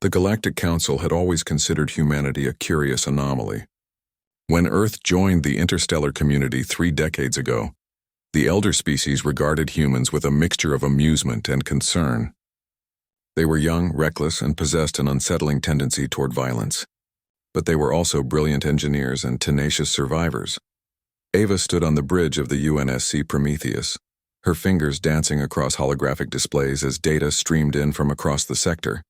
The Galactic Council had always considered humanity a curious anomaly. When Earth joined the interstellar community 3 decades ago, the elder species regarded humans with a mixture of amusement and concern. They were young, reckless, and possessed an unsettling tendency toward violence. But they were also brilliant engineers and tenacious survivors. Ava stood on the bridge of the UNSC Prometheus, her fingers dancing across holographic displays as data streamed in from across the sector.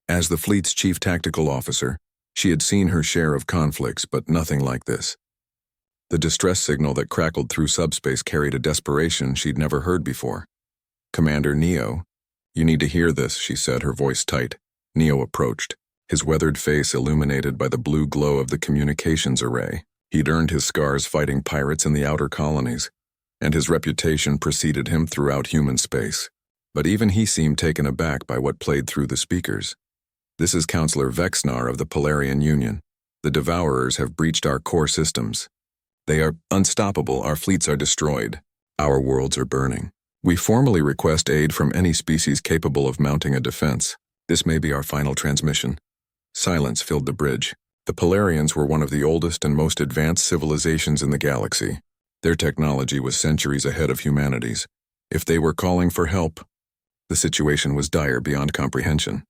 As the fleet's chief tactical officer, she had seen her share of conflicts, but nothing like this. The distress signal that crackled through subspace carried a desperation she'd never heard before. "Commander Neo, you need to hear this," she said, her voice tight. Neo approached, his weathered face illuminated by the blue glow of the communications array. He'd earned his scars fighting pirates in the outer colonies, and his reputation preceded him throughout human space. But even he seemed taken aback by what played through the speakers. "This is Counselor Vexnar of the Polarian Union. The Devourers have breached our core systems. They are unstoppable, our fleets are destroyed. Our worlds are burning. We formally request aid from any species capable of mounting a defense. This may be our final transmission." Silence filled the bridge. The Polarians were one of the oldest and most advanced civilizations in the galaxy. Their technology was centuries ahead of humanity's. If they were calling for help, the situation was dire beyond comprehension.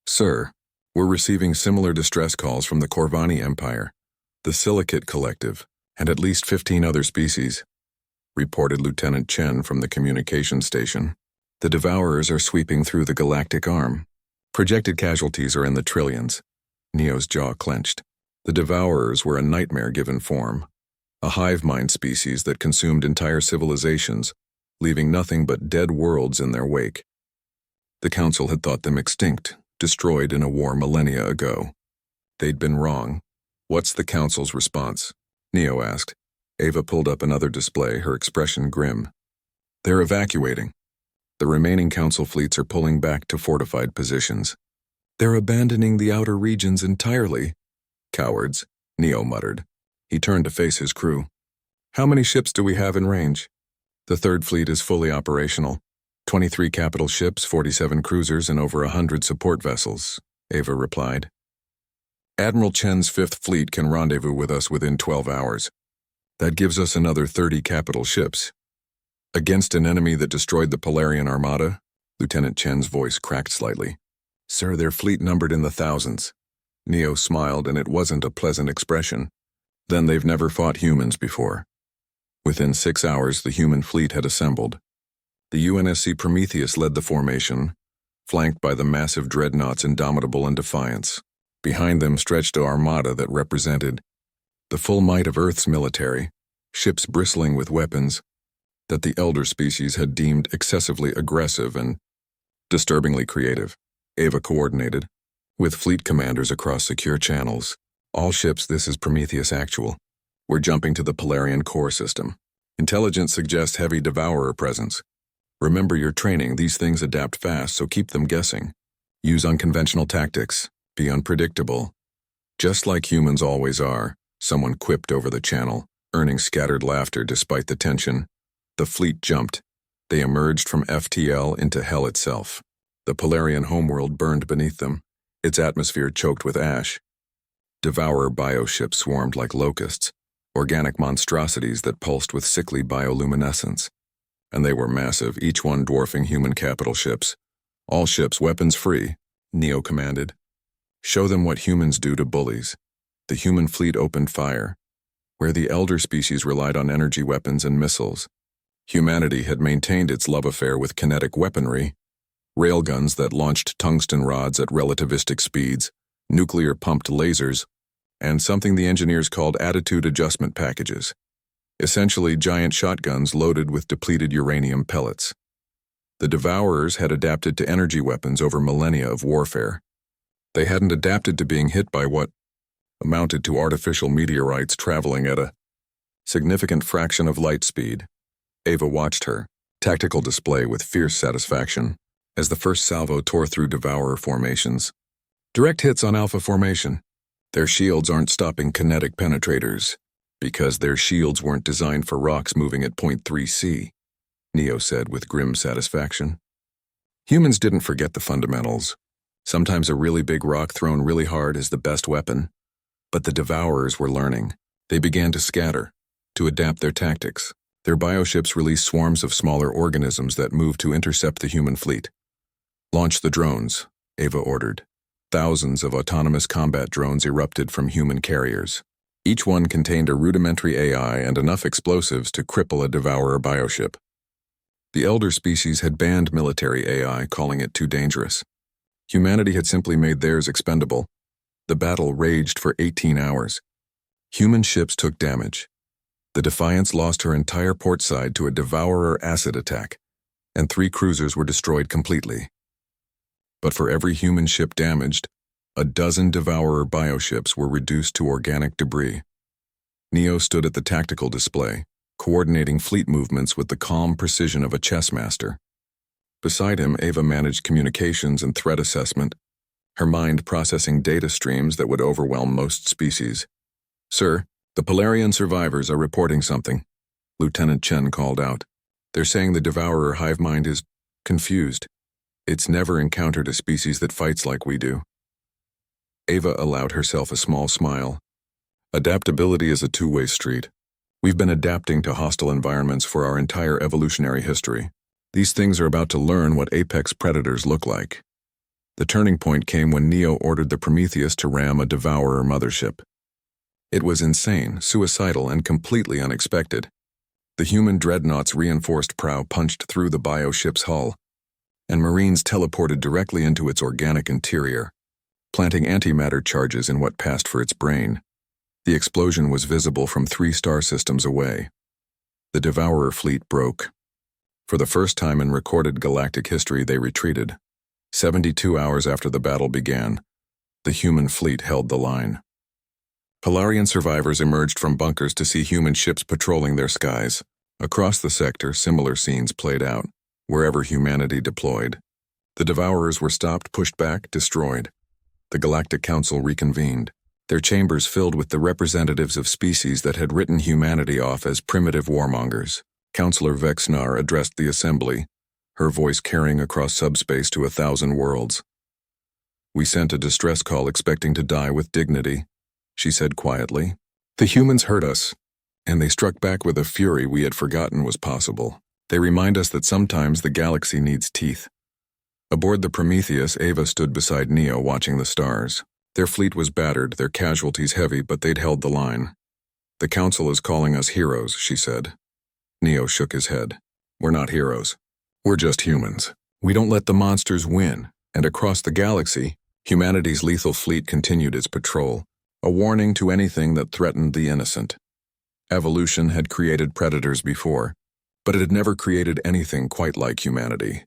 "Sir, we're receiving similar distress calls from the Corvani Empire, the Silicate Collective, and at least 15 other species," reported Lieutenant Chen from the communication station. "The Devourers are sweeping through the galactic arm. Projected casualties are in the trillions." Neo's jaw clenched. The Devourers were a nightmare-given form, a hive mind species that consumed entire civilizations, leaving nothing but dead worlds in their wake. The Council had thought them extinct, destroyed in a war millennia ago. They'd been wrong. "What's the Council's response?" Neo asked. Ava pulled up another display, her expression grim. "They're evacuating. The remaining Council fleets are pulling back to fortified positions. They're abandoning the outer regions entirely." "Cowards," Neo muttered. He turned to face his crew. "How many ships do we have in range?" "The Third Fleet is fully operational. 23 capital ships, 47 cruisers, and over 100 support vessels," Ava replied. "Admiral Chen's Fifth Fleet can rendezvous with us within 12 hours. That gives us another 30 capital ships. Against an enemy that destroyed the Polarian Armada?" Lieutenant Chen's voice cracked slightly. "Sir, their fleet numbered in the thousands." Neo smiled, and it wasn't a pleasant expression. "Then they've never fought humans before." Within 6 hours, the human fleet had assembled. The UNSC Prometheus led the formation, flanked by the massive dreadnoughts Indomitable and Defiance. Behind them stretched an armada that represented the full might of Earth's military, ships bristling with weapons that the elder species had deemed excessively aggressive and disturbingly creative. Ava coordinated, with fleet commanders across secure channels. "All ships, this is Prometheus Actual. We're jumping to the Polarian core system. Intelligence suggests heavy Devourer presence. Remember your training, these things adapt fast, so keep them guessing. Use unconventional tactics. Be unpredictable. Just like humans always are," someone quipped over the channel, earning scattered laughter despite the tension. The fleet jumped. They emerged from FTL into hell itself. The Polarian homeworld burned beneath them, its atmosphere choked with ash. Devourer bioships swarmed like locusts, organic monstrosities that pulsed with sickly bioluminescence. And they were massive, each one dwarfing human capital ships. "All ships weapons-free," Neo commanded. "Show them what humans do to bullies." The human fleet opened fire, where the elder species relied on energy weapons and missiles. Humanity had maintained its love affair with kinetic weaponry, railguns that launched tungsten rods at relativistic speeds, nuclear-pumped lasers, and something the engineers called attitude adjustment packages. Essentially giant shotguns loaded with depleted uranium pellets. The Devourers had adapted to energy weapons over millennia of warfare. They hadn't adapted to being hit by what amounted to artificial meteorites traveling at a significant fraction of light speed. Ava watched her tactical display with fierce satisfaction as the first salvo tore through Devourer formations. Direct hits on Alpha formation. Their shields aren't stopping kinetic penetrators, because their shields weren't designed for rocks moving at 0.3 C, Neo said with grim satisfaction. Humans didn't forget the fundamentals. Sometimes a really big rock thrown really hard is the best weapon. But the Devourers were learning. They began to scatter, to adapt their tactics. Their bioships released swarms of smaller organisms that moved to intercept the human fleet. "Launch the drones," Ava ordered. Thousands of autonomous combat drones erupted from human carriers. Each one contained a rudimentary AI and enough explosives to cripple a Devourer bioship. The Elder species had banned military AI, calling it too dangerous. Humanity had simply made theirs expendable. The battle raged for 18 hours. Human ships took damage. The Defiance lost her entire port side to a Devourer acid attack, and 3 cruisers were destroyed completely. But for every human ship damaged, a dozen Devourer bioships were reduced to organic debris. Neo stood at the tactical display, coordinating fleet movements with the calm precision of a chess master. Beside him, Ava managed communications and threat assessment, her mind processing data streams that would overwhelm most species. "Sir, the Polarian survivors are reporting something," Lieutenant Chen called out. "They're saying the Devourer hive mind is confused. It's never encountered a species that fights like we do." Ava allowed herself a small smile. Adaptability is a two-way street. We've been adapting to hostile environments for our entire evolutionary history. These things are about to learn what apex predators look like. The turning point came when Neo ordered the Prometheus to ram a Devourer mothership. It was insane, suicidal, and completely unexpected. The human dreadnought's reinforced prow punched through the bioship's hull, and Marines teleported directly into its organic interior, planting antimatter charges in what passed for its brain. The explosion was visible from 3 star systems away. The Devourer fleet broke. For the first time in recorded galactic history, they retreated. 72 hours after the battle began, the human fleet held the line. Polarian survivors emerged from bunkers to see human ships patrolling their skies. Across the sector, similar scenes played out, wherever humanity deployed. The Devourers were stopped, pushed back, destroyed. The Galactic Council reconvened, their chambers filled with the representatives of species that had written humanity off as primitive warmongers. Counselor Vexnar addressed the assembly, her voice carrying across subspace to 1,000 worlds. "We sent a distress call expecting to die with dignity," she said quietly. "The humans hurt us, and they struck back with a fury we had forgotten was possible. They remind us that sometimes the galaxy needs teeth." Aboard the Prometheus, Ava stood beside Neo watching the stars. Their fleet was battered, their casualties heavy, but they'd held the line. "The Council is calling us heroes," she said. Neo shook his head. "We're not heroes. We're just humans. We don't let the monsters win." And across the galaxy, humanity's lethal fleet continued its patrol, a warning to anything that threatened the innocent. Evolution had created predators before, but it had never created anything quite like humanity.